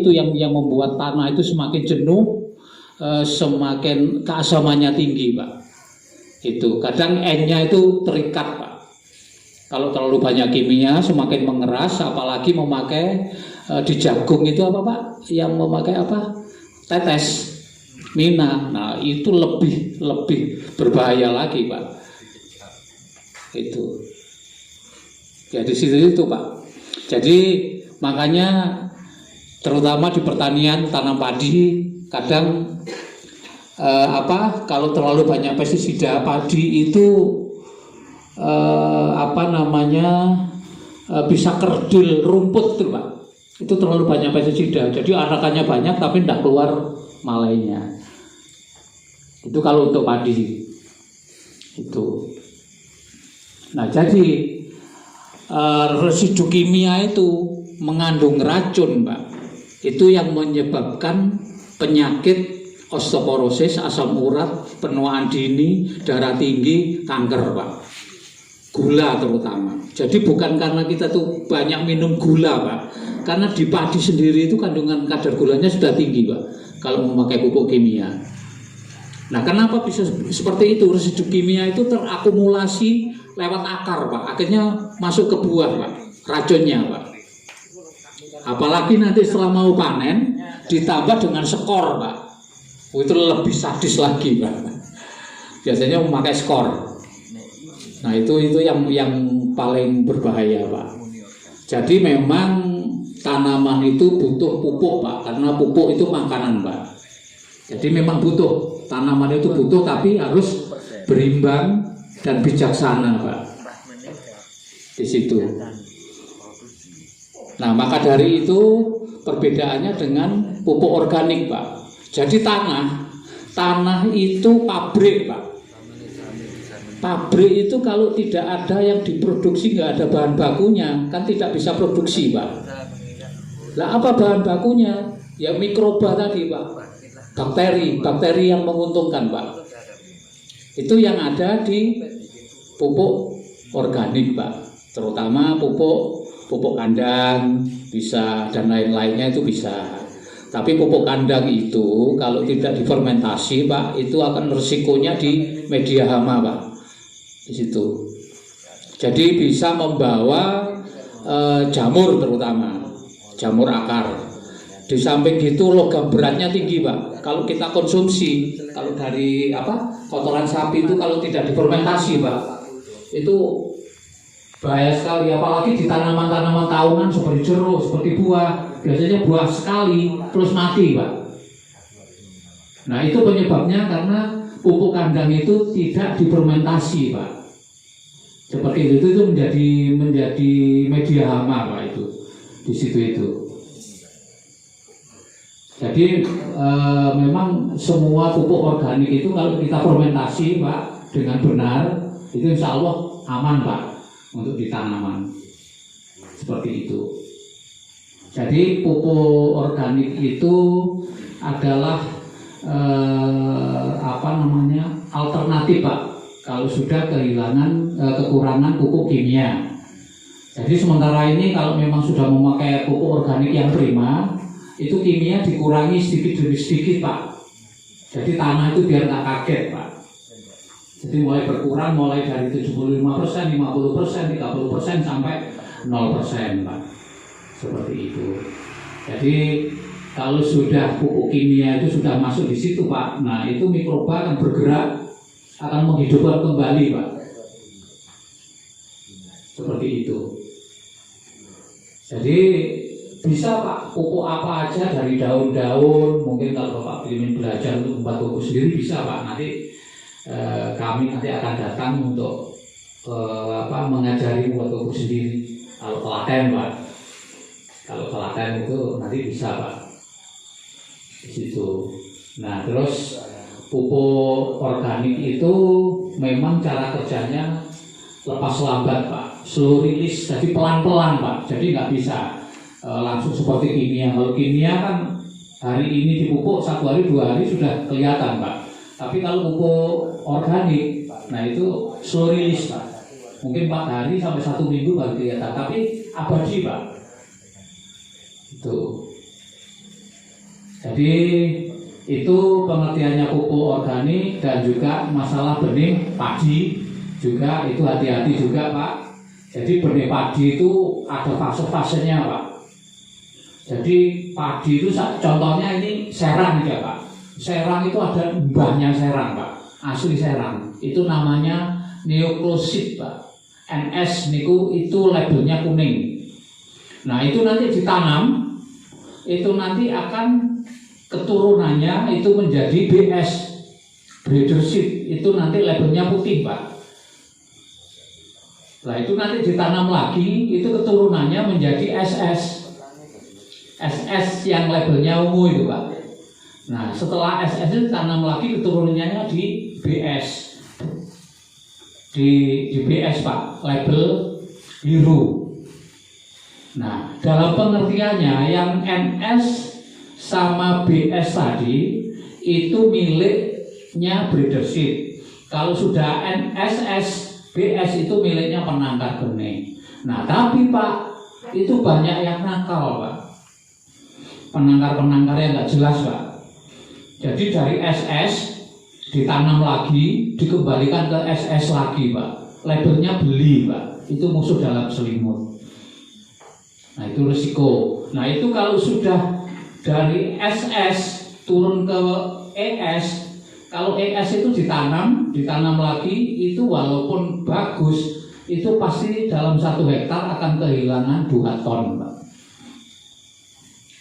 itu yang membuat tanah itu semakin jenuh, semakin keasamannya tinggi, Pak. Itu kadang N-nya itu terikat, Pak. Kalau terlalu banyak kimia semakin mengeras, apalagi memakai di jagung itu apa, Pak? Yang memakai apa? Tetes mina. Nah, itu lebih berbahaya lagi, Pak. Itu. Ya di situ itu, Pak. Jadi makanya terutama di pertanian tanam padi kadang kalau terlalu banyak pestisida padi itu bisa kerdil rumput tuh, Pak. Itu terlalu banyak pestisida. Jadi anakannya banyak tapi tidak keluar malainya. Itu kalau untuk padi. Itu. Nah, jadi residu kimia itu mengandung racun, Pak. Itu yang menyebabkan penyakit osteoporosis, asam urat, penuaan dini, darah tinggi, kanker, Pak. Gula terutama. Jadi bukan karena kita tuh banyak minum gula, Pak. Karena di padi sendiri itu kandungan kadar gulanya sudah tinggi, Pak. Kalau memakai pupuk kimia. Nah, kenapa bisa seperti itu? Residu kimia itu terakumulasi lewat akar, Pak. Akhirnya masuk ke buah, Pak. Racunnya, Pak. Apalagi nanti setelah mau panen ditambah dengan skor, Pak. Itu lebih sadis lagi, Pak. Biasanya memakai skor. Nah, itu yang paling berbahaya, Pak. Jadi memang tanaman itu butuh pupuk, Pak, karena pupuk itu makanan, Pak. Jadi memang butuh, tanaman itu butuh, tapi harus berimbang dan bijaksana, Pak. Di situ. Nah, maka dari itu perbedaannya dengan pupuk organik, Pak. Jadi tanah itu pabrik, Pak. Pabrik itu kalau tidak ada yang diproduksi, nggak ada bahan bakunya, kan tidak bisa produksi, Pak. Lah apa bahan bakunya? Ya mikroba tadi, Pak. Bakteri yang menguntungkan, Pak. Itu yang ada di pupuk organik, Pak. Terutama pupuk kandang bisa dan lain-lainnya itu bisa. Tapi pupuk kandang itu kalau tidak difermentasi, Pak, itu akan resikonya di media hama, Pak. Di situ. Jadi bisa membawa jamur terutama, jamur akar. Di samping itu logam beratnya tinggi, Pak. Kalau kita konsumsi, kalau dari kotoran sapi itu kalau tidak difermentasi, Pak, itu bahaya sekali, apalagi di tanaman-tanaman tahunan seperti jeruk, seperti buah. Biasanya buah sekali terus mati, Pak. Nah, itu penyebabnya karena pupuk kandang itu tidak difermentasi, Pak. Seperti itu menjadi media hama, Pak, itu di situ itu. Jadi memang semua pupuk organik itu kalau kita fermentasi, Pak, dengan benar, itu insya Allah aman, Pak, untuk di tanaman. Seperti itu. Jadi pupuk organik itu adalah alternatif, Pak, kalau sudah kekurangan pupuk kimia. Jadi sementara ini kalau memang sudah memakai pupuk organik yang prima, itu kimia dikurangi sedikit demi sedikit, Pak. Jadi tanah itu biar nggak kaget, Pak. Jadi mulai berkurang, mulai dari 75%, 50%, 30% sampai 0%, Pak. Seperti itu. Jadi kalau sudah pupuk kimia itu sudah masuk di situ, Pak, nah itu mikroba akan bergerak, akan menghidupkan kembali, Pak. Seperti itu. Jadi bisa, Pak, pupuk apa aja dari daun-daun. Mungkin kalau Bapak ingin belajar untuk membuat pupuk sendiri bisa, Pak. Nanti kami akan datang untuk mengajari membuat pupuk sendiri. Kalau telaten, Pak. Kalau telaten itu nanti bisa, Pak. Di situ. Nah, terus pupuk organik itu memang cara kerjanya lepas lambat, Pak. Slow release, jadi pelan-pelan, Pak. Jadi nggak bisa langsung seperti kimia. Kalau kimia kan hari ini dipupuk, 1 hari 2 hari sudah kelihatan, Pak. Tapi kalau pupuk organik, nah itu slow release, Pak. Mungkin 4 hari sampai 1 minggu baru kelihatan. Tapi abadi, Pak. Itu. Jadi itu pengertiannya pupuk organik dan juga masalah benih padi juga itu hati-hati juga Pak. Jadi benih padi itu ada fase-fasenya Pak. Jadi padi itu contohnya ini serang ya Pak. Serang itu ada mbahnya serang Pak, asli serang. Itu namanya neoklosid Pak. NS niku itu labelnya kuning. Nah itu nanti ditanam, itu nanti akan keturunannya itu menjadi BS, breeder seed, itu nanti labelnya putih Pak. Nah itu nanti ditanam lagi, itu keturunannya menjadi SS, SS yang labelnya ungu itu Pak. Nah setelah SS itu ditanam lagi keturunannya di BS, di BS Pak, label biru. Nah dalam pengertiannya yang NS sama BS tadi itu miliknya breeder seed. Kalau sudah NSS, BS itu miliknya penangkar benih. Nah tapi Pak, itu banyak yang nakal Pak. Penangkar-penangkar yang nggak jelas Pak. Jadi dari SS ditanam lagi, dikembalikan ke SS lagi Pak. Labelnya beli Pak. Itu musuh dalam selimut. Nah itu risiko. Nah itu kalau sudah dari SS turun ke ES, kalau ES itu ditanam lagi, itu walaupun bagus, itu pasti dalam 1 hektar akan kehilangan 2 ton, Pak.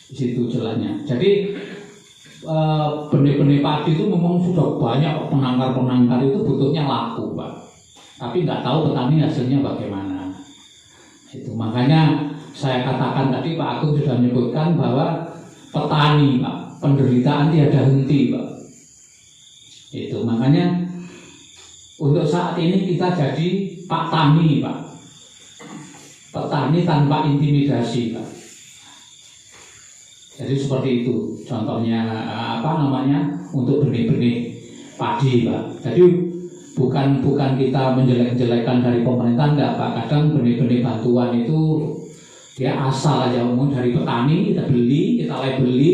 Di situ jalannya. Jadi benih-benih padi itu memang sudah banyak penangkar-penangkar itu butuhnya laku, Pak. Tapi nggak tahu petani hasilnya bagaimana. Itu makanya saya katakan tadi Pak Agung sudah menyebutkan bahwa petani Pak, penderitaan tiada henti Pak. Itu makanya untuk saat ini kita jadi Pak Tani Pak. Petani tanpa intimidasi Pak. Jadi seperti itu contohnya untuk benih-benih padi Pak. Jadi bukan kita menjelek-jelekan dari pemerintah enggak Pak. Kadang benih-benih bantuan itu dia asal aja umum dari petani, kita beli, kita labeli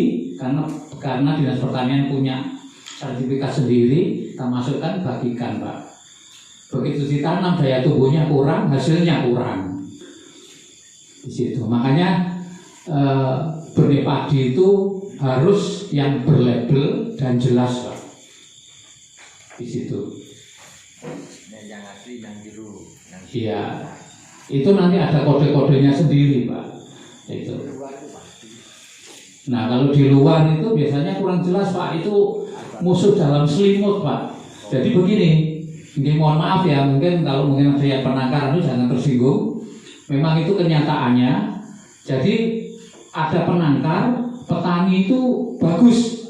karena Dinas Pertanian punya sertifikat sendiri, kita masukkan, bagikan Pak. Begitu ditanam daya tumbuhnya kurang, hasilnya kurang. Di situ. Makanya benih padi itu harus yang berlabel dan jelas Pak. Di situ. Yang asli, yang biru. Iya. Itu nanti ada kode-kodenya sendiri Pak. Itu. Nah kalau di luar itu biasanya kurang jelas Pak. Itu musuh dalam selimut Pak. Jadi begini, mohon maaf ya, mungkin ada yang penangkar itu jangan tersinggung. Memang itu kenyataannya. Jadi ada penangkar, petani itu bagus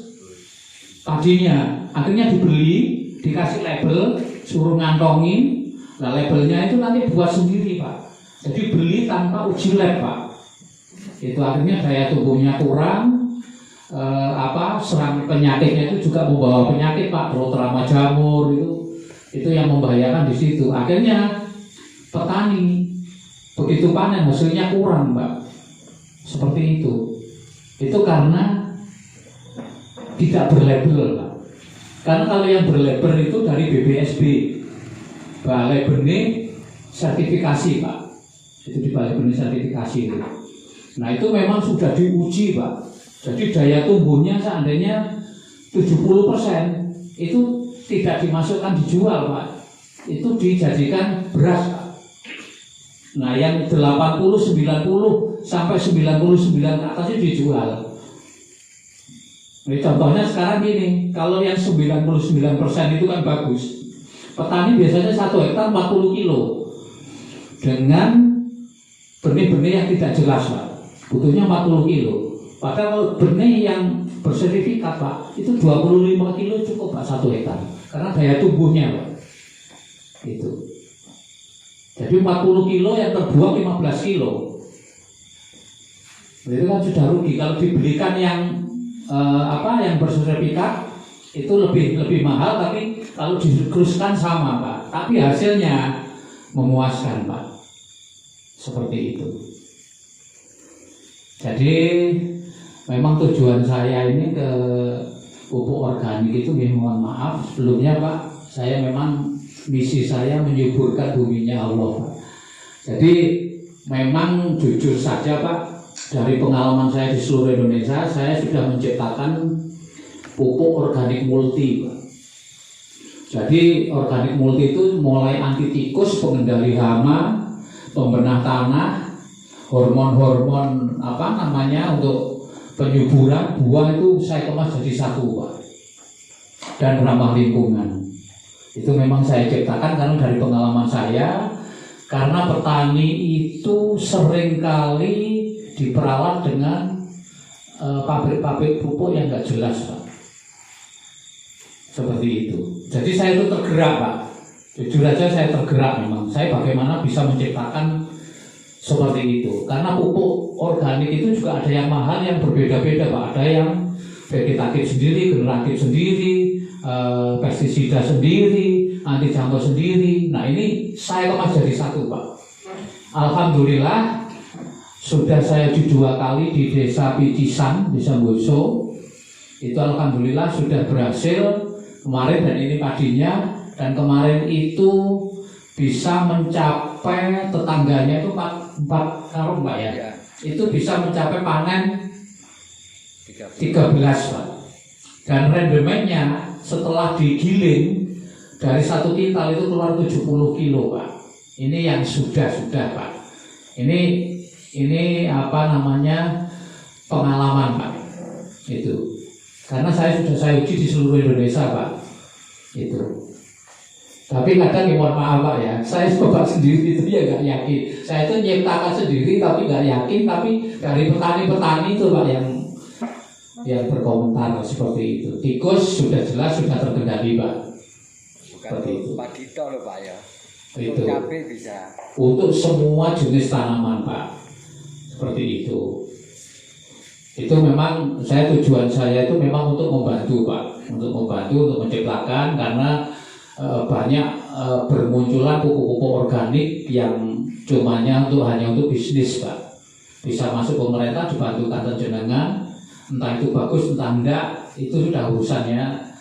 padinya, akhirnya dibeli, dikasih label, suruh ngantongin. Nah labelnya itu nanti buat sendiri Pak. Jadi beli tanpa uji lab Pak. Itu akhirnya daya tumbuhnya kurang, serang penyakitnya itu juga membawa penyakit Pak, terutama jamur itu yang membahayakan di situ. Akhirnya petani begitu panen hasilnya kurang Pak. Seperti itu. Itu karena tidak berlabel Pak. Karena kalau yang berlabel itu dari BBSB, Balai Benih Sertifikasi Pak. Itu di Balai Benih Sertifikasi itu. Nah itu memang sudah diuji Pak. Jadi daya tumbuhnya seandainya 70% itu tidak dimasukkan dijual Pak. Itu dijadikan beras Pak. Nah yang 80, 90 sampai 99 ke atasnya dijual. Ini contohnya sekarang gini, kalau yang 99% itu kan bagus. Petani biasanya 1 hektar 40 kilo dengan benih-benih yang tidak jelas Pak, butuhnya 40 kilo. Padahal benih yang bersertifikat Pak, itu 25 kilo cukup Pak 1 hektar. Karena daya tumbuhnya Pak. Itu. Jadi 40 kilo yang terbuang 15 kilo. Itu kan sudah rugi. Kalau dibelikan yang bersertifikat itu lebih mahal, tapi kalau dikruskan sama Pak. Tapi hasilnya memuaskan Pak. Seperti itu. Jadi memang tujuan saya ini ke pupuk organik itu, mohon maaf sebelumnya Pak, saya memang misi saya menyuburkan buminya Allah Pak. Jadi memang jujur saja Pak, dari pengalaman saya di seluruh Indonesia, saya sudah menciptakan pupuk organik multi Pak. Jadi organik multi itu mulai anti tikus, pengendali hama, pembenah tanah, hormon-hormon untuk penyuburan buah itu saya kemas jadi satu Pak, dan ramah lingkungan. Itu memang saya ciptakan karena dari pengalaman saya, karena petani itu seringkali diperalat dengan pabrik-pabrik pupuk yang nggak jelas Pak. Seperti itu. Jadi saya itu tergerak Pak. Jujur aja saya tergerak memang. Saya bagaimana bisa menciptakan seperti itu. Karena pupuk organik itu juga ada yang mahal, yang berbeda-beda Pak. Ada yang vegetatif sendiri, generatif sendiri, pestisida sendiri, anti jamur sendiri. Nah ini saya kemas jadi satu Pak. Alhamdulillah sudah saya 2 kali di desa Picisan, desa Boso. Itu alhamdulillah sudah berhasil kemarin, dan ini padinya, dan kemarin itu bisa mencapai tetangganya itu 4 karung Pak ya. Itu bisa mencapai panen 13 Pak. Dan rendemennya setelah digiling dari 1 kintal itu keluar 70 kilo Pak. Ini yang sudah Pak. Ini pengalaman Pak. Itu. Karena saya uji di seluruh Indonesia Pak. Itu. Tapi kadang mohon maaf Pak ya, saya coba sendiri itu ya nggak yakin. Saya itu nyiptakan sendiri tapi nggak yakin. Tapi dari petani-petani itu Pak yang berkomentar seperti itu. Tikus sudah jelas, sudah terkendali Pak. Bukan itu. Padi loh Pak ya. Itu. Cabai bisa. Untuk semua jenis tanaman Pak. Seperti itu. Itu memang tujuan saya itu memang untuk membantu Pak, untuk menciptakan, karena banyak bermunculan pupuk-pupuk organik yang hanya untuk bisnis Pak. Bisa masuk pemerintah, dibantu kantor jenengan, entah itu bagus entah enggak, itu sudah urusannya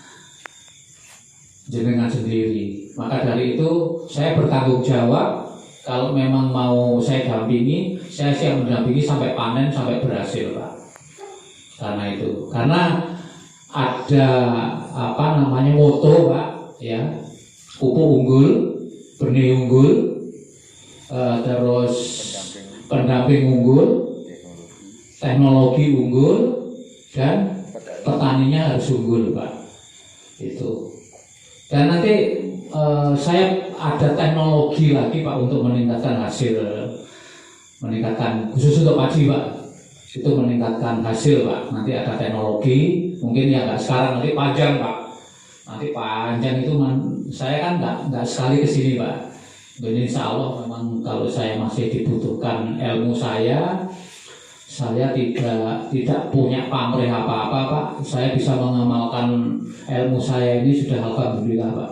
jenengan sendiri. Maka dari itu saya bertanggung jawab, kalau memang mau saya dampingi, saya siap mendampingi sampai panen, sampai berhasil Pak. Karena ada moto Pak ya, pupuk unggul, benih unggul, terus pendamping unggul, teknologi unggul, dan petaninya harus unggul Pak. Itu. Dan nanti saya ada teknologi lagi Pak untuk meningkatkan hasil, khusus untuk padi Pak. Itu meningkatkan hasil Pak. Nanti ada teknologi, mungkin ya nggak sekarang, nanti panjang Pak. Nanti panjang itu saya kan nggak sekali kesini Pak. Jadi insya Allah memang kalau saya masih dibutuhkan ilmu saya tidak punya pamrih apa-apa Pak. Saya bisa mengamalkan ilmu saya ini sudah alhamdulillah Pak.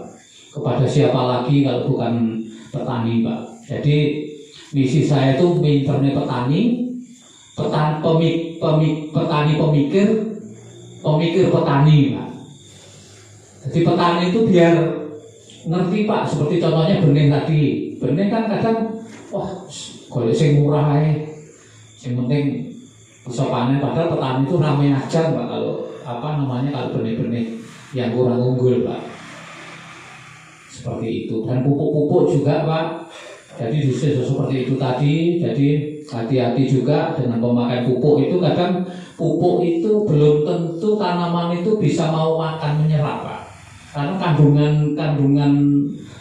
Kepada siapa lagi kalau bukan petani Pak. Jadi misi saya itu menginternet petani, pemikir petani Pak. Jadi petani itu biar ngerti Pak, seperti contohnya benih tadi. Benih kan kadang golek sing murah ae. Sing penting bisa panen, padahal petani itu ramai aja Pak kalau benih-benih yang kurang unggul Pak. Seperti itu. Dan pupuk-pupuk juga Pak. Jadi seperti itu tadi. Jadi hati-hati juga dengan pemakaian pupuk itu. Kadang pupuk itu belum tentu tanaman itu bisa mau makan menyerap Pak. Karena kandungan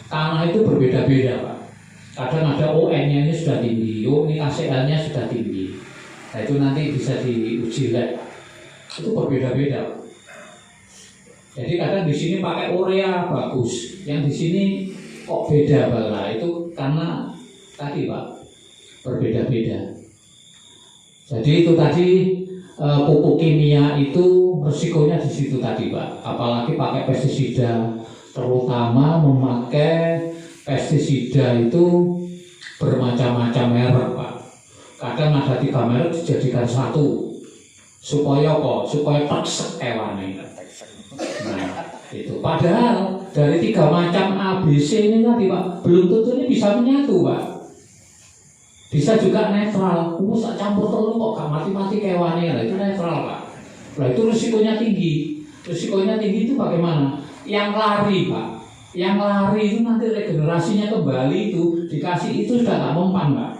tanah itu berbeda-beda Pak. Kadang ada ON-nya ini sudah tinggi, ini ACL-nya sudah tinggi. Nah itu nanti bisa diuji lab. Itu berbeda-beda. Jadi kadang di sini pakai urea bagus, yang di sini kok beda Pak. Nah itu karena tadi Pak berbeda-beda. Jadi itu tadi pupuk kimia itu resikonya di situ tadi Pak. Apalagi pakai pestisida, terutama memakai pestisida itu bermacam-macam merek Pak. Kadang ada 3 merek dijadikan 1. Supaya apa? Supaya teksek kewane. Nah, itu padahal dari 3 macam ABC ini tadi Pak, belum tentu ini bisa menyatu Pak. Bisa juga netral. Sak campur telur kok gak mati-mati kewane, lah itu netral Pak. Nah itu risikonya tinggi. Risikonya tinggi itu bagaimana? Yang lari Pak. Yang lari itu nanti regenerasinya kembali itu dikasih itu sudah gak mempan Pak.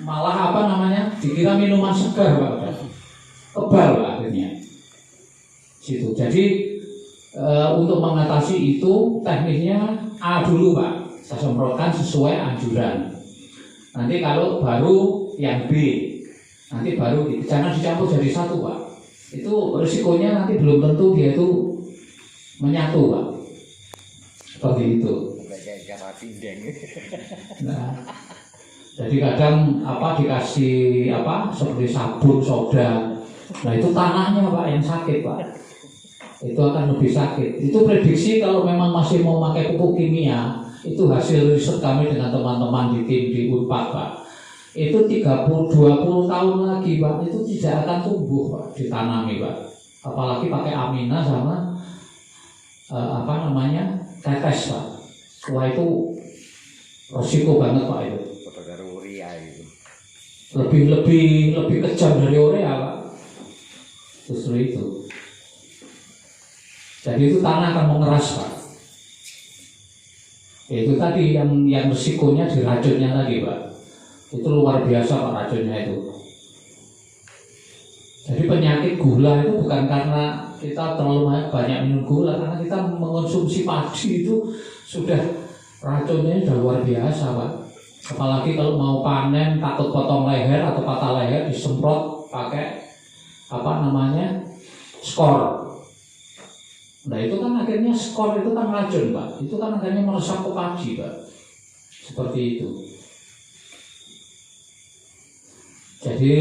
Malah apa namanya? Dikira minuman segar Pak. Kebal Pak akhirnya. Situ. Jadi untuk mengatasi itu tekniknya A dulu Pak. Saya semprotkan sesuai anjuran. Nanti kalau baru yang B. Nanti baru jangan dicampur jadi satu Pak. Itu risikonya nanti belum tentu dia itu menyatu Pak. Seperti itu. Nah, jadi kadang dikasih seperti sabun, soda. Nah itu tanahnya Pak yang sakit Pak. Itu akan lebih sakit. Itu prediksi kalau memang masih mau pakai pupuk kimia, itu hasil riset kami dengan teman-teman di tim di Unpad Pak. Itu 20 tahun lagi Pak, itu tidak akan tumbuh Pak, ditanami Pak. Apalagi pakai amina sama tetes Pak. Wah itu resiko banget Pak itu. Lebih kejam dari urea Pak. Justru itu. Jadi itu tanah akan mengeras Pak. Itu tadi yang risikonya di racunnya tadi Pak. Itu luar biasa Pak racunnya itu. Jadi penyakit gula itu bukan karena kita terlalu banyak minum gula, karena kita mengonsumsi padi itu sudah racunnya sudah luar biasa Pak. Apalagi kalau mau panen takut potong leher atau patah leher disemprot pakai skor. Nah itu kan akhirnya skor itu kan racun Pak. Itu kan akhirnya meresap ke padi Pak. Seperti itu. Jadi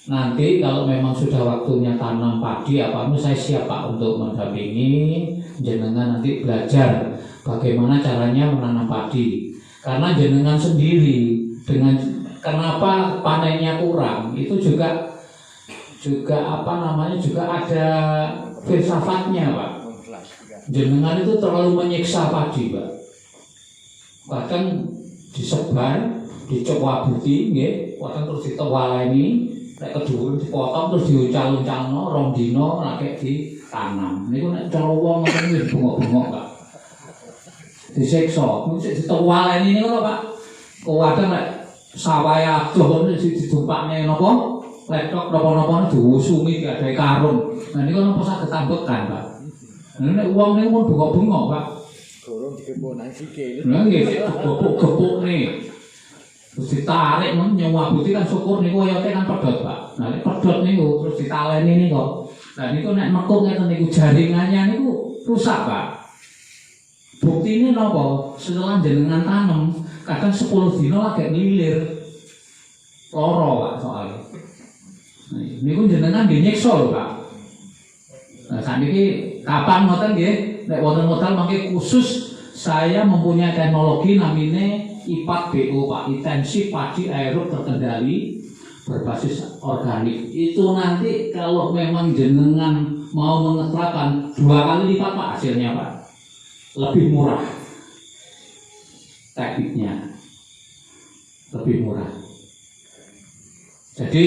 nanti kalau memang sudah waktunya tanam padi saya siap Pak untuk mendampingi jenengan nanti belajar bagaimana caranya menanam padi. Karena jenengan sendiri dengan kenapa panennya kurang itu juga ada filsafatnya Pak. Jenengan itu terlalu menyiksa padi Pak. Kadang disebar, dicowabuti nggih, kadang terus ditewaleni, nek kedhuwur dipotong terus diuncal-uncalno rong dina lagi ditanam. Niku nek cara wong ngoten wis bengok-bengok Pak. Disiksa, mesti ditewaleni niku lho Pak. Kadang nek sawahe adoh didumpakne napa? Laptop napa-napa diusumi diadahi karung. Nah niku napa saged tambekan Pak. Nek wong niku pun bengok-bengok Pak. Gorong digepuk nang sikil. Lah nggih gepuk-gepukne. Terus ditarik nyawabuti kan syukur niku oyote kan pedhot Pak. Nah nek pedhot niku terus ditaleni niku. Lah niku nek mekuk ngeten niku jaringannya niku rusak Pak. Buktine napa? Setelah jenengan tanam kadang 10 dina lagi ngilir. Loro Pak soalnya. Nah, niku jenengan nggih nyiksa lho Pak. Nah sakniki kapan ngoten nggih? Nek wonten modal mangke khusus saya mempunyai teknologi namine IPAT BO Pak, intensif padi aerob terkendali berbasis organik. Itu nanti kalau memang jenengan mau mengetrakan 2 kali lipat Pak hasilnya Pak. Lebih murah. Tekniknya lebih murah. Jadi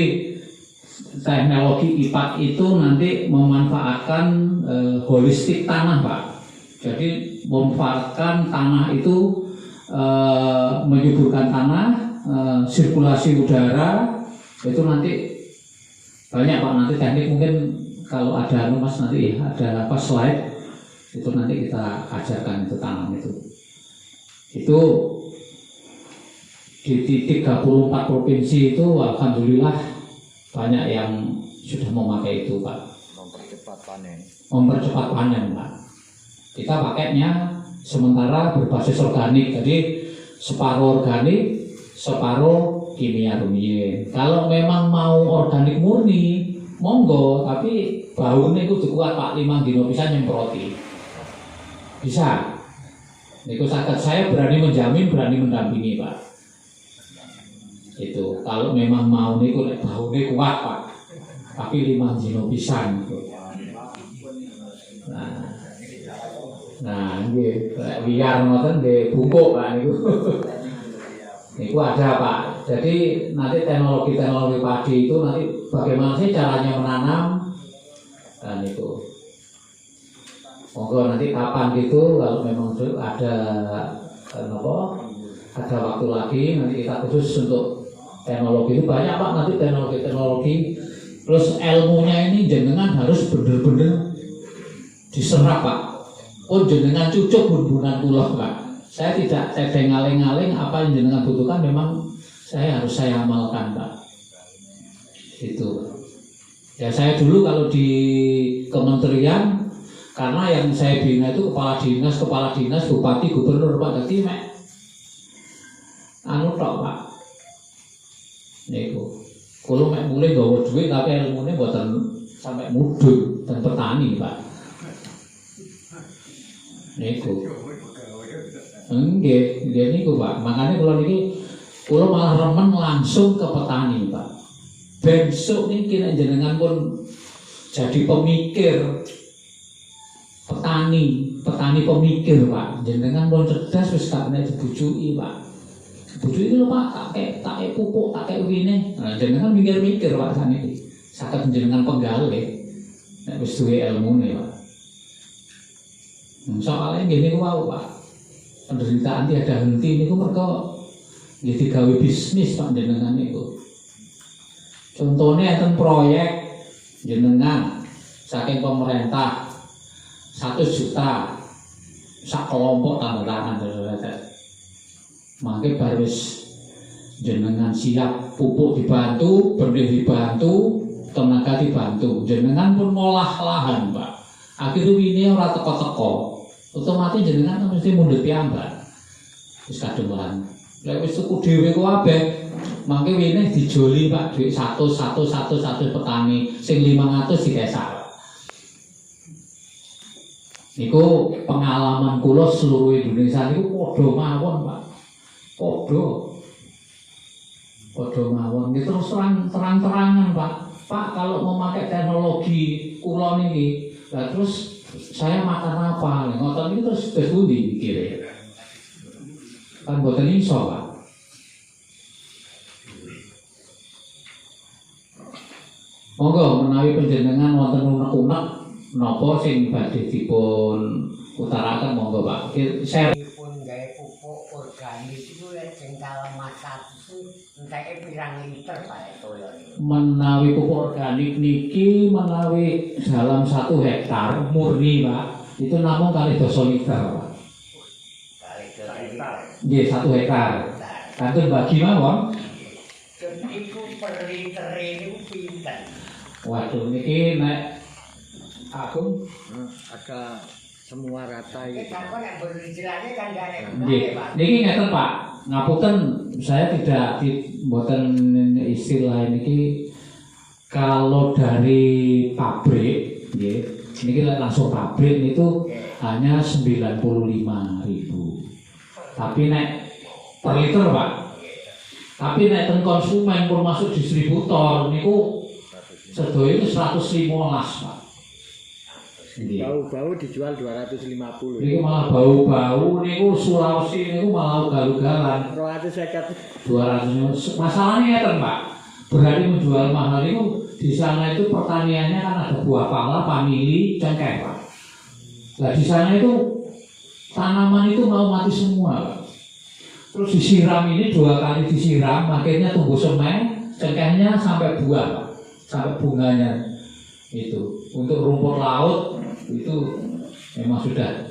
teknologi IPAT itu nanti memanfaatkan holistik tanah Pak. Jadi memanfaatkan tanah itu menyuburkan tanah, sirkulasi udara itu nanti banyak Pak. Nanti teknik mungkin kalau ada Mas nanti ada slide itu nanti kita ajarkan itu tanam itu. Itu di 34 provinsi itu alhamdulillah banyak yang sudah memakai itu Pak. Mempercepat panen Pak. Kita pakainya sementara berbasis organik, jadi separuh organik, separuh kimia rumiyin. Kalau memang mau organik murni, monggo, tapi baunya itu kuat Pak, 5 dino bisa nyemproti. Bisa. Niku saged saya berani menjamin, berani mendampingi Pak. Itu kalau memang mau niku nek baune kuat Pak. Tapi 5 dina pisan gitu. Nah, nggih, biar ngoten nggih bungkuk Pak niku. Niku ada Pak. Jadi nanti teknologi padi itu nanti bagaimana sih caranya menanam dan itu. Monggo nanti kapan gitu kalau memang ada ada waktu lagi nanti kita khusus untuk teknologi itu banyak Pak nanti teknologi. Terus ilmunya ini jenengan harus bener-bener diserap Pak. Oh jenengan cucuk bun-bunan kula Pak. Saya tidak ngaling-ngaling apa yang jenengan butuhkan memang saya amalkan Pak. Itu. Ya saya dulu kalau di kementerian karena yang saya bina itu kepala dinas, bupati, gubernur Pak. Jadi tok Pak. Niku. Kulo mek mulai gawa duit tapi ilmune mboten sampai mudhun dan petani Pak. Niku. Nggih niku Pak. Makanya kulo malah remen langsung ke petani Pak. Besok niki nek jenengan pun jadi pemikir petani pemikir Pak. Jenengan pun cerdas wis gak kena dibujuki Pak. Bujuki lho Pak, tak kek pupuk, tak kek wine. Nah, jenengan mikir-mikir Pak saniki. Saged jenengan penggalih nek wis duwe ilmune Pak. Soalnya gini wow Pak, penderitaan tiada henti niku mereka nggih digawe bisnis Pak jenengan niku. Contohnya enten proyek jenengan saking pemerintah 1 juta sak kelompok tanda tangan mangke bar wis jenengan siap pupuk dibantu, benih dibantu, tenaga dibantu, jenengan pun ngolah lahan Pak. Akhirnya ini ora teko-teko, otomatis jenengan mesti mundhut piyambak. Wis kademelan. Lek wis tuku dhewe kabeh, mangke wine dijoli Pak, dhuwit 100 petani, sing 500 dikesak. Niku pengalaman kula seluruh Indonesia niku padha mawon Pak. Padha mawon. Nggih terus terang-terangan Pak. Pak kalau memakai teknologi kula niki, lah terus saya makan apa? Ngoten iki terus pundi mikire. Kan boten iso Pak. Monggo menawi panjenengan wonten unek-unek napa sing badhe dipun utaraken monggo Pak. Share pun gawe pupuk organik itu sing kalamat satu enteke pirang liter Pak toyo. Menawi pupuk organik niki menawi dalam 1 hektar murni Pak, itu namung kali 2 liter Pak. Kali 2 liter. Nggih 1 hektar. Kantun bagi mawon. Iku per liter ini pinten? Waduh niki nek aku ada semua rata itu. Kita kok nek beristilahnya kan gak ada nggih. Pak. Niki ngeten Pak, ngapunten saya tidak mboten istilah niki kalau dari pabrik nggih. Niki langsung pabrik itu hanya 95.000. Tapi nek per liter Pak. Tapi nek ten konsumen pun masuk distributor niku sedaya itu 115 Pak. Bau-bau dijual 250. Niku malah bau-bau niku Sulawesi niku malah ugal-ugalan. 250. 200. Masalahnya ngeten Pak. Berani menjual mahal itu di sana itu pertaniannya kan ada buah pala, famili, cengkeh Pak. Nah di sana itu tanaman itu mau mati semua Pak. Terus disiram ini 2 kali disiram, akhirnya tumbuh semen, cengkehnya sampai buah Pak. Sampai bunganya itu. Untuk rumput laut itu memang sudah.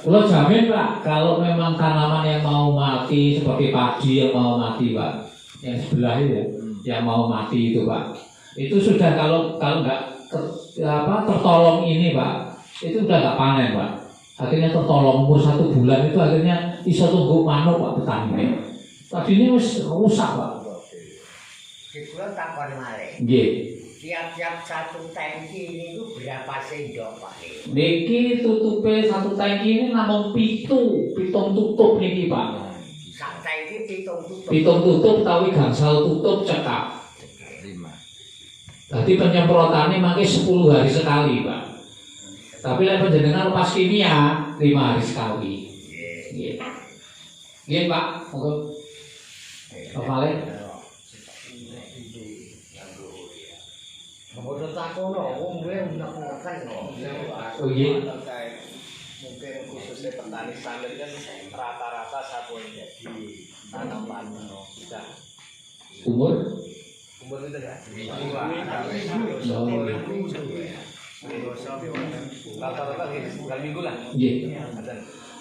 Kalau jamin Pak, kalau memang tanaman yang mau mati seperti padi yang mau mati Pak, yang sebelah itu ya, yang mau mati itu Pak, itu sudah kalau nggak tertolong ini Pak, itu udah nggak panen Pak. Akhirnya tertolong umur 1 bulan itu akhirnya bisa tunggu manuk Pak petani. Tadinya wis rusak Pak. Di kula takon malih. Nggih. Tiap-tiap 1 tangki ini itu berapa sendok Pak? Niki tutupe 1 tangki ini namung pitung tutup niki Pak. sak saiki pitung tutup tapi gangsal tutup cekak. 5. Jadi penyemprotannya makai 10 hari sekali, Pak. Tapi lek panjenengan lepas kimia 5 hari sekali. Nggih. Nggih, Pak. Monggo. Kepale. Bodoh takono, wong gue unek-unekan kok. Oh iya. Mungkin khususnya petani sawit kan rata-rata sabun jadi tanaman sudah Umur? itu ya. Rata-rata tinggal minggu lah. Nggih.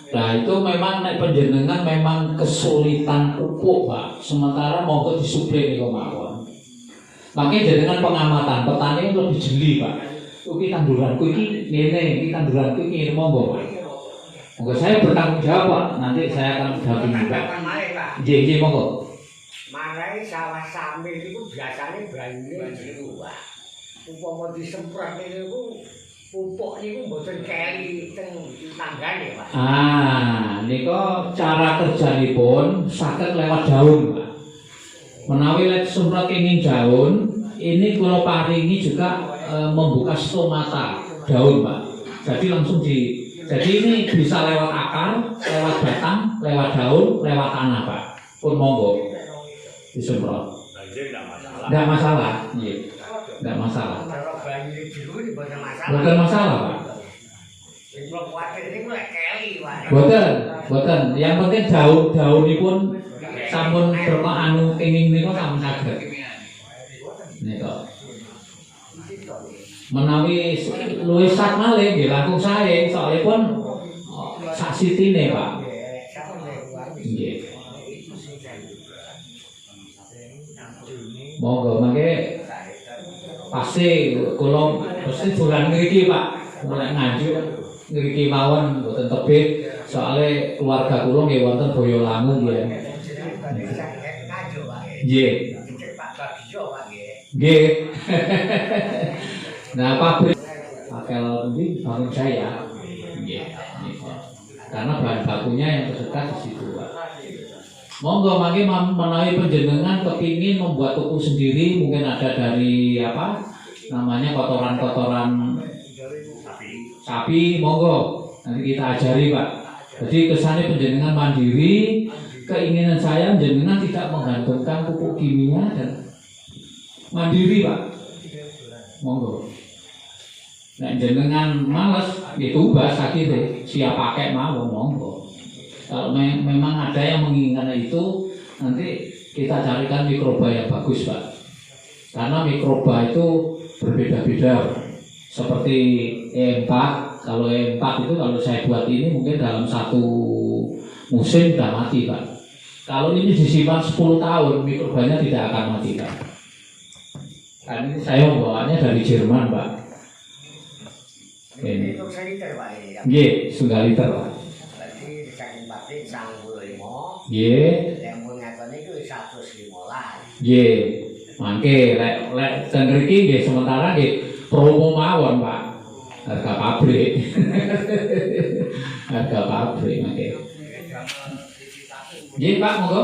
Nah itu memang nek panjenengan memang kesulitan pupuk, Pak. Sementara monggo disuplai niku mawon. Makanya jenengan pengamatan petani itu lebih jeli, Pak. Iki tanduranku iki ngene, iki tanduranku iki ngene, monggo, Pak. Monggo saya bertanggung jawab, Pak. Nanti saya akan dampingi, Pak. Nggih, monggo. Marai sawah sambil itu biasanya banyune jiru, Pak. Umpama disemprot niku pupuk niku mboten keri teng tanggane, Pak. Nika cara kerjanipun saged lewat daun, Pak. Menawi lek semprot kenging daun, ini kula paringi juga membuka stomata daun, Pak. Jadi langsung jadi ini bisa lewat akar, lewat batang, lewat daun, lewat tanah, Pak. Pun monggo disemprot. Enggak masalah, nggih. Enggak masalah. Kalau banyune jiru iki mboten masalah. Bukan masalah, Pak. Sing kula kuwatir niku lek keri, Pak. Boten. Yang penting daunipun sampun berkeanu kenging niku sampun saged. Nika. Menawi luwih sak malih nggih langkung sae, soalipun sak sitine, Pak. Nggih. Monggo mangke pasti kula mesti dolan ngriki, Pak. Mulai Nganjuk ngriki mawon mboten tebih, soalnya keluarga kula nggih wonten Boyolangu nggih. Nggih. Nggih. Nah, pabrik pakai nanti bangun saya. Nggih. Karena bahan bakunya yang terdekat di situ, Pak. Monggo mangke menawi panjenengan kepingin membuat tuku sendiri, mungkin ada dari apa namanya kotoran-kotoran sapi, monggo nanti kita ajari, Pak. Jadi kesannya panjenengan mandiri, keinginan saya panjenengan tidak menggantungkan pupuk kimia dan mandiri, Pak. Monggo. Nek jenengan males itu bahasa kita siap pakai mawon, monggo. Kalau memang ada yang menginginkan itu, nanti kita carikan mikroba yang bagus, Pak. Karena mikroba itu berbeda-beda. Seperti E4, kalau E4 itu kalau saya buat ini mungkin dalam satu musim sudah mati, Pak. Kalau ini disimpan 10 tahun, mikrobanya tidak akan mati, Pak. Kan ini saya membawanya dari Jerman, Pak. Ini. Nggih, setunggal liter, Pak. Nggih. Lempung ngaten niku 115. Nggih. Mangke lek ten mriki nggih sementara nggih promo mawon, Pak. Harga pabrik. Harga pabrik mangke. Nggih, Pak, monggo.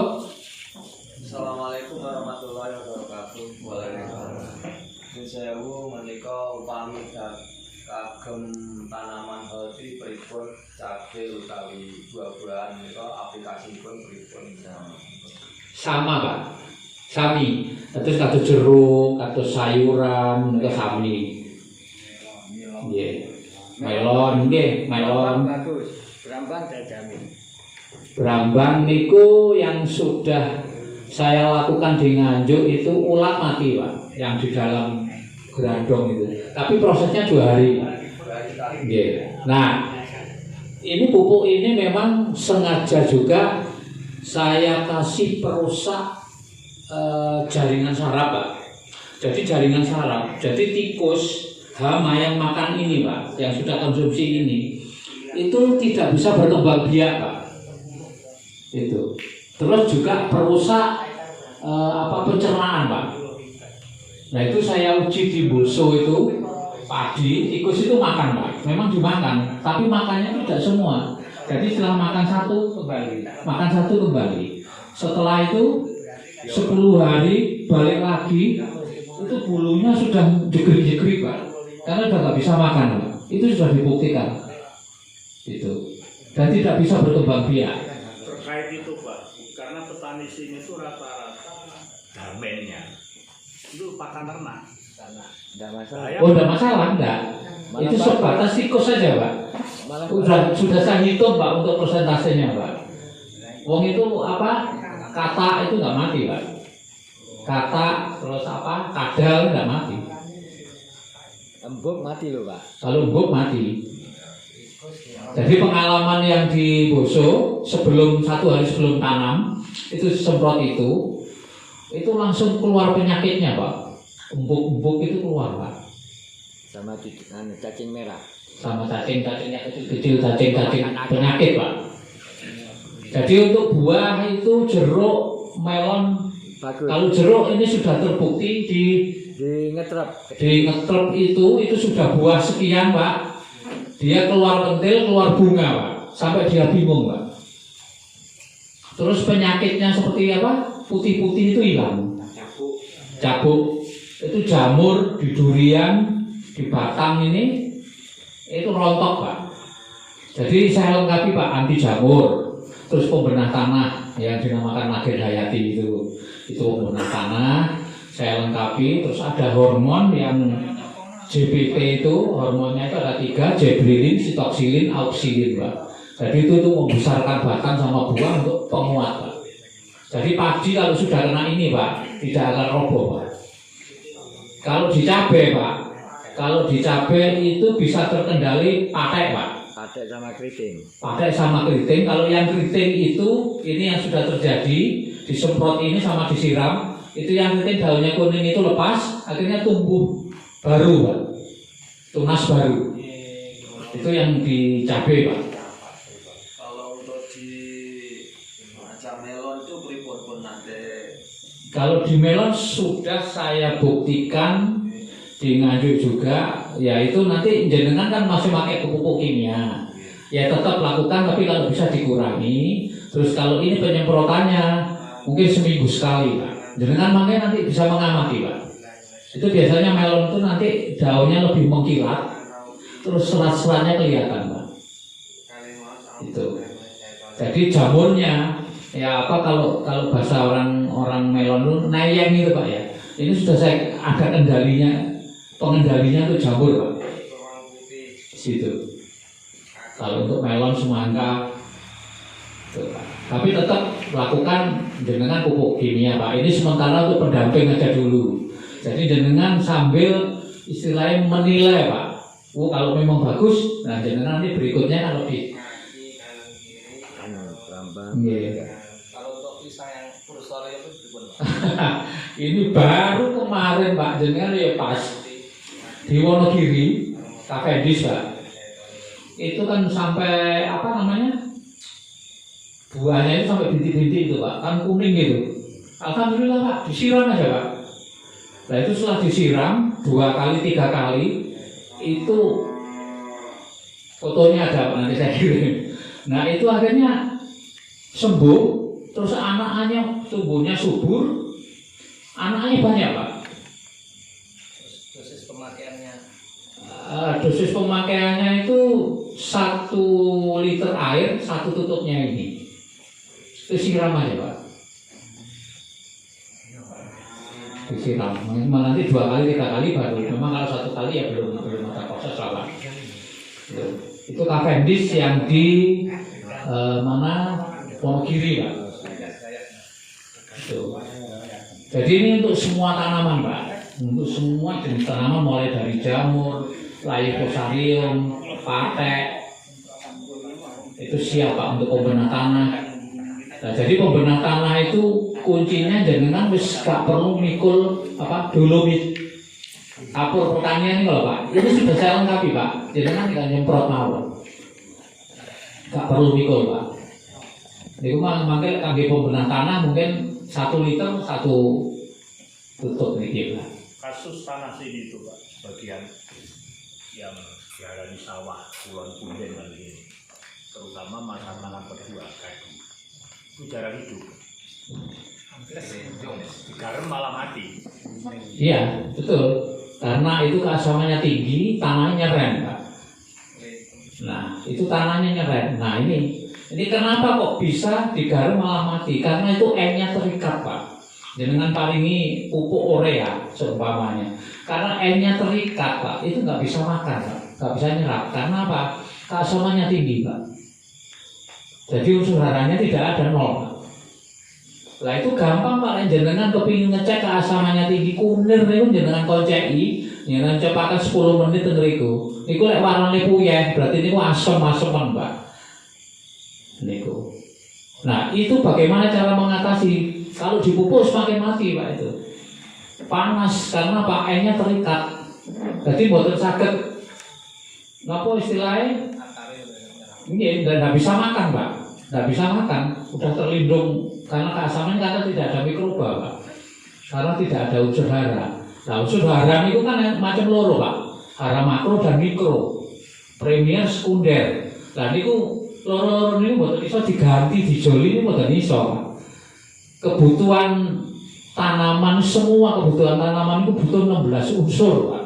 Assalamualaikum warahmatullahi wabarakatuh. Waalaikumsalam. Sewu menika upami kagem tanaman hoti pripun cabai utawi buah-buahan menika aplikasipun pripun? Sama, Pak. Sami. Terus kados jeruk, kados sayuran menika sami. Nggih. Melon nggih, melon. Bagus. Brambang saya jamin. Brambang niku yang sudah saya lakukan di Nganjuk itu ulat mati, Pak, yang di dalam gerandong itu. Tapi prosesnya 2 hari. Nggih. Nah, ini pupuk ini memang sengaja juga saya kasih perusak jaringan saraf, Pak. Jadi jaringan saraf. Jadi tikus, hama yang makan ini, Pak, yang sudah konsumsi ini, itu tidak bisa berkembang biak, Pak. Itu. Terus juga perusak pencernaan, Pak. Nah itu saya uji di Boso itu padi, tikus itu makan, Pak. Memang dimakan, tapi makannya tidak semua. Jadi setelah makan satu kembali, makan satu kembali. Setelah itu 10 hari balik lagi, itu bulunya sudah jegrik-jegrik Pak, karena sudah nggak bisa makan Pak. Itu sudah dibuktikan itu, dan tidak bisa berkembang biak. Terkait itu Pak, karena petani sini itu rata-rata damennya itu pakan ternak. Tidak masalah. Oh, enggak masalah, enggak. Itu sebatas tikus saja Pak. Sudah saya hitung Pak untuk persentasenya Pak. Wong itu apa? Kata itu nggak mati Pak. Kata terus apa? Kadal nggak mati. Embuk mati loh Pak. Kalau embuk mati. Jadi pengalaman yang di Boso sebelum 1 hari sebelum tanam itu semprot itu langsung keluar penyakitnya Pak. Embuk-embuk itu keluar Pak. Sama cacing merah. Sama cacing-cacingnya kecil-kecil, cacing-cacing penyakit Pak. Jadi untuk buah itu jeruk, melon. Bagus. Kalau jeruk ini sudah terbukti di ngetrep itu sudah buah sekian Pak. Dia keluar pentil, keluar bunga Pak, sampai dia bingung Pak. Terus penyakitnya seperti apa? Putih-putih itu hilang. Cabuk. Itu jamur di durian, di batang ini itu rontok Pak. Jadi saya lengkapi Pak, anti jamur. Terus pembenah tanah yang dinamakan Magen Hayati itu pembenah tanah saya lengkapi. Terus ada hormon yang JBT itu, hormonnya itu ada 3, jebrilin, sitoksilin, auksilin Pak. Jadi itu membesarkan batang sama buah untuk penguat Pak. Jadi padi kalau sudah kena ini Pak, tidak akan roboh Pak. Kalau di cabai Pak, kalau di cabai itu bisa terkendali pakai Pak. pakai sama keriting. Pakai sama keriting. Kalau yang keriting itu, ini yang sudah terjadi, disemprot ini sama disiram, itu yang keriting daunnya kuning itu lepas, akhirnya tumbuh baru Pak, tunas baru. Itu yang di cabai Pak. Kalau untuk di macam melon itu pripun pun nanti. Kalau di melon sudah saya buktikan di Nganjuk juga, yaitu nanti jenengan kan masih pakai pupuk kimia, ya tetap lakukan, tapi kalau bisa dikurangi. Terus kalau ini penyemprotannya mungkin seminggu sekali Pak. Jenengan makanya nanti bisa mengamati Pak. Itu biasanya melon itu nanti daunnya lebih mengkilat, terus serat-seratnya kelihatan Pak. Itu. Jadi jamurnya ya apa, kalau bahasa orang melon itu nayang itu Pak ya. Ini sudah saya ada pengendalinya itu jamur Pak. Situ. Kalau untuk melon semangka, tuh, Pak. Tapi tetap lakukan jenengan pupuk kimia Pak. Ini sementara untuk pendamping aja dulu. Jadi jenengan sambil istilahnya menilai Pak. Oh kalau memang bagus, nah jenengan nanti berikutnya kalau di Kalau untuk pisang yang kursor itu gimana? ini baru kemarin Pak, jenengan ya pas di Wonogiri, Cavendish Pak. Itu kan sampai apa namanya? Buahnya itu sampai bintik-bintik itu Pak, kan kuning gitu. Alhamdulillah Pak, disiram aja Pak. Nah itu setelah disiram 2 kali 3 kali itu fotonya ada Pak, nanti saya kirim. Nah itu akhirnya sembuh, terus anaknya tumbuhnya subur, anaknya banyak Pak. Dosis pemakaiannya Dosis pemakaiannya itu 1 liter air 1 tutupnya ini. Itu siram aja Pak. Disiram. Nanti 2 kali 3 kali baru. Memang kalau 1 kali ya belum ada proses lah Pak. Itu Cavendish yang di mana Wonogiri Pak. Itu. Jadi ini untuk semua tanaman Pak. Untuk semua jenis tanaman mulai dari jamur, Lycopodium, patek, itu siap Pak untuk pembenah tanah. Nah, jadi pembenah tanah itu kuncinya jenengan wis gak perlu mikul apa dolomit. Kapur pertanian ini loh Pak. Ini sudah saya lengkapi Pak. Jenengan tinggal nyemprot mawon. Gak perlu mikul Pak. Niku mangke kangge pembenah tanah mungkin 1 liter 1 tutup niki Pak. kasus tanah sini itu Pak, bagian yang diarani sawah Kulon Punden kali ini, terutama masalah tanah kedua kaki itu jarang hidup. Garam malah mati. Iya, betul. Karena itu keasamannya tinggi, tanahnya nyeren, Pak. Nah, itu tanahnya nyeren. Nah, ini kenapa kok bisa digarem malah mati? Karena itu N-nya terikat, Pak. Dengan paringi pupuk urea seumpamanya. Karena N-nya terikat, Pak, itu nggak bisa makan, Pak. Nggak bisa nyerap. Karena apa? Keasamannya tinggi, Pak. Jadi unsur haranya tidak ada nol, Pak. Lah itu gampang Pak, jenengan kepingin ngecek keasamannya tinggi kunir niku jenengan konceki, jenengan cepakan 10 menit teng mriku. Niku lek warnane puyeh, berarti niku asem-aseman, Pak. Niku. Nah, itu bagaimana cara mengatasi? Kalau dipupuk semakin mati, Pak itu. Panas karena Pak N-nya terikat. Jadi mboten saged napa istilahnya? Ini tidak bisa makan, Pak. Tidak bisa makan, udah terlindung karena keasaman karena tidak ada mikroba, Pak. Karena tidak ada unsur hara. Nah, unsur hara itu kan macam loro, Pak. Hara makro dan mikro. Premier, sekunder. Nah, niku loro-loro ini mboten iso diganti, dijoli ini mboten iso, Pak. Kebutuhan tanaman, semua kebutuhan tanaman itu butuh 16 unsur, Pak.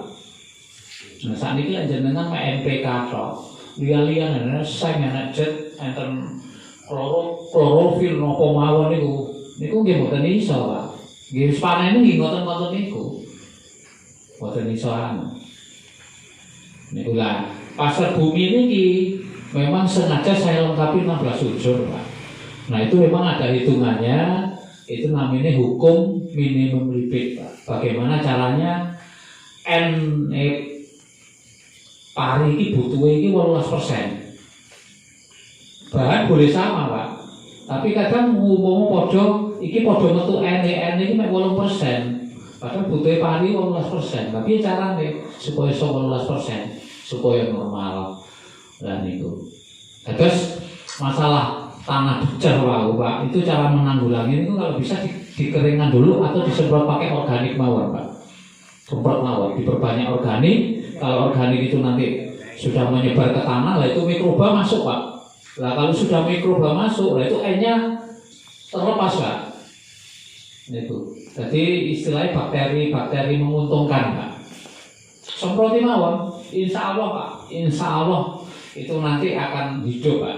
Nah, saat ini jenengan NPK tok. Liya-liya ana seng ana jet enten klorofil napa mawon niku nggih mboten iso, Pak. Nggih panen nggih ngoten-ngoten niku. Mboten iso anu. Niku lah pasar bumi niki memang sengaja saya lengkapi 16 unsur, Pak. Nah, itu memang ada hitungannya, itu namanya hukum minimum lipid, Pak. Bagaimana caranya pari ini butuhnya ini 18%. Bahan boleh sama, Pak. Tapi kadang ngomong podo, iki podo metu N ini mek 8%. Padahal butuhnya pari 18%. Tapi caranya supaya 18%, supaya normal. Dan itu. Terus masalah tanah becer, Pak. Itu cara menanggulangi itu kalau bisa dikeringkan dulu atau disemprot pakai organik mawar, Pak. Semprot mawar, diperbanyak organik. Kalau organik itu nanti sudah menyebar ke tanah, lah itu mikroba masuk, Pak. Lah kalau sudah mikroba masuk, lah itu N-nya terlepas, Pak. Itu. Jadi istilahnya bakteri menguntungkan, Pak. Semproti mawon, insya Allah, Pak. Insya Allah itu nanti akan hidup, Pak.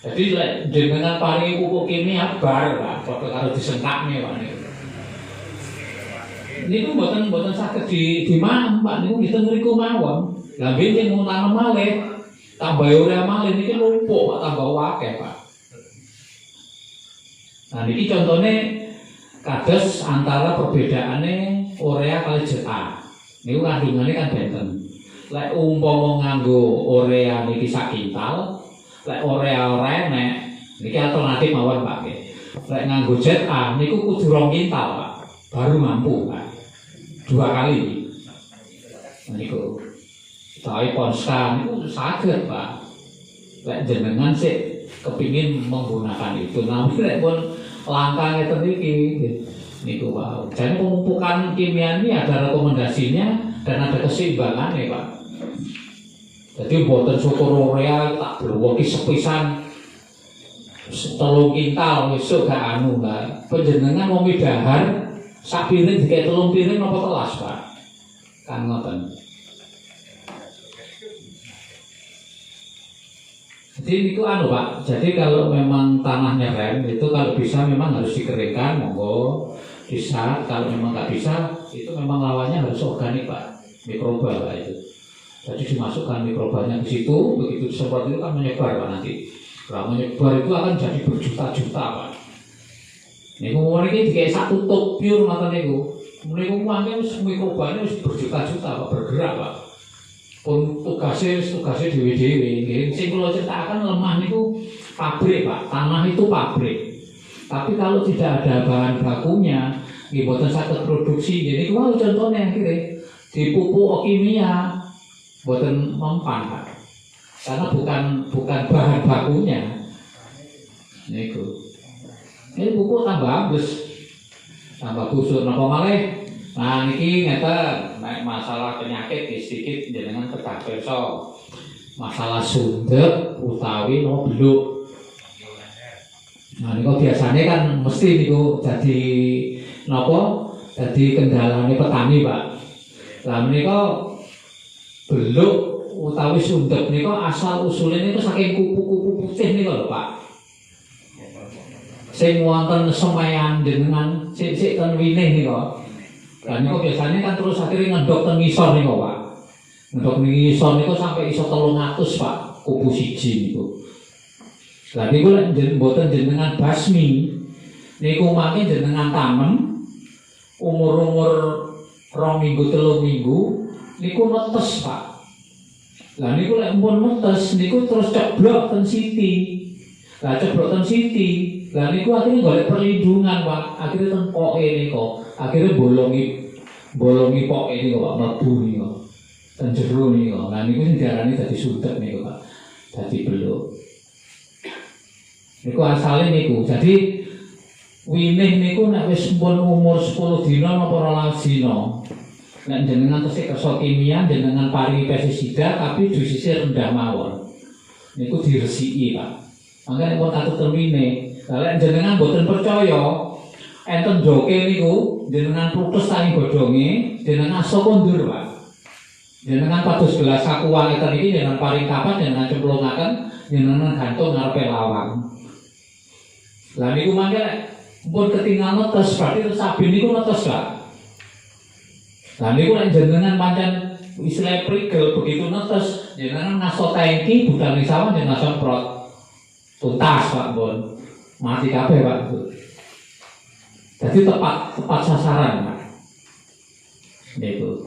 Jadi dengan paringi pupuk kimia bar, Pak. Kalau disentaknya, Pak. Niku mboten saged dimanam, Pak. Niku ngiten mriku mawon. Lah benjing mau tanam malih, tambah urea malih niki numpuk, Pak, tambah akeh, Pak. Nah, niki contohnya kados antara perbedaane urea kali ZA. Niku kandungannya kan benten. Lek umpama nganggo urea niki sak kintal, lek urea ora enek, niki alternatif mawon, Pak. Lek nganggo ZA niku kudu 2 kintal, Pak. Baru mampu, Pak. 2 kali. Niku. Tapi Ponska niku saged, Pak. Lek jenengan sik kepingin menggunakan itu. Namun lek pun langka ngeten iki niku, Pak. Jadi pemupukan kimia ini ada rekomendasinya dan ada keseimbangannya, Pak. Jadi mboten syukur urea tak berwoki sepisan 3 kintal besok gak anu, Pak. Panjenengan mau midahar sak piring dikek 3 piring apa telas, Pak? Kan ngoten. Jadi itu anu, Pak. Jadi kalau memang tanahnya rem itu kalau bisa memang harus dikeringkan, monggo bisa. Kalau memang nggak bisa, itu memang lawannya harus organik, Pak. Mikroba, Pak, itu. Jadi dimasukkan mikrobanya ke situ, begitu disemprot itu kan menyebar, Pak, nanti. Kalau menyebar itu akan jadi berjuta-juta, Pak. Niku mriki dikek sak tutup pure ngoten niku. Niku mangke mikrobane wis berjuta-juta, Pak, bergerak, Pak. Pun tugasnya dewe-dewe. Sing kula ceritakan lemah niku pabrik, Pak. Tanah itu pabrik. Tapi kalau tidak ada bahan bakunya, nggih boten saged produksi. Jadi kuwi contohnya akhirnya dipupuk kimia boten mempan, Pak. Karena bukan bahan bakunya. Niku. Ini pupuk tambah habis, tambah busur napa malih. Nah niki ngeten nek masalah penyakit sedikit jenengan kedah pirsa. Masalah sundep utawi no bluk. Nah niku biasanya kan mesti niku jadi napa? Jadi kendalane petani, Pak. Lah menika beluk utawi sundep niku asal usule niku saking kupu-kupu putih niku lho, Pak. Sing wonten semayan jenengan sik-sik ten winih niku. Lah niku biasanya kan terus akhirnya ngendok ten ngisor niku, Pak. Ngendok ngisor niku sampai iso 300, Pak, kupu siji niku. Lah niku lek mboten jenengan basmi, niku mangke jenengan tamen umur-umur 2 minggu 3 minggu niku netes, Pak. Lah niku lek mumpun netes niku terus ceblok ten siti. Lah ceblok ten siti, lah niku akhirnya golek perlindungan, Pak. Akhirnya ten poke niku, akhirnya bolongi poke niku, Pak, mlebu niku. Ten jero niku. Lah niku sing diarani dadi sundep niku, Pak. Dadi beluk. Niku asale niku. Jadi winih niku nek wis mumpun umur 10 dina napa 12 dina. Nek jenengan tesih kersa kimia jenengan paringi pestisida tapi dosisnya rendah mawon. Niku diresiki, Pak. Mangke nek pun katut termine. Lah nek jenengan boten percaya enten joke niku jenengan putus tangi godhonge, jenengan asa kondur, Pak. Jenengan pados gelas sakuwang ngeten iki jenengan paring kapan jenengan cemplungaken, jenengan gantung ngarepe lawang. Lah niku mangke nek pun ketinggal netes, berarti sabin niku netes, Pak. Lah niku nek jenengan pancen istilah prigel begitu netes, jenengan ngaso tangki budal ning sawah jenengan semprot. Tuntas, Pak, pun. Mati kabeh, Pak. Jadi tepat sasaran, Pak. Niku.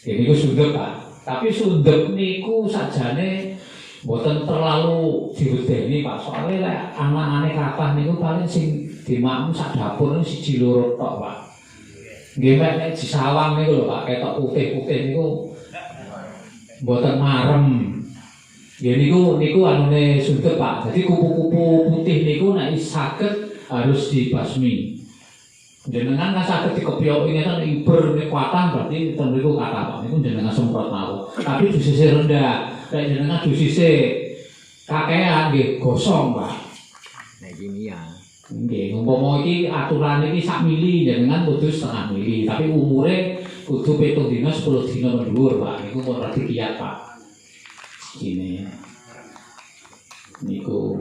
Niku sundep, Pak. Tapi sundep niku sajane mboten terlalu diwedeni, Pak. Soale lek anak-anak kathah niku paling sing dimakmu sak dapur siji loro tok, Pak. Nggih nek disawang niku lho, Pak, ketok putih-putih niku mboten marem. Ya niku anune sundep, Pak. Jadi kupu-kupu putih niku nek saged harus dibasmi. Jenengan kan saged dikepyoki ngeten iber niku kuatan berarti ten niku kathah, Pak. Niku jenengan semprot mawon. Tapi dosisnya rendah. Nek jenengan dosisnya kakean nggih gosong, Pak. Nek kimia. Nggih, umpama iki aturan iki sak mili jenengan kudu setengah mili, tapi umure kudu 7 dina 10 dina dhuwur, Pak. Niku pun radi kiyat, Pak. Ini niku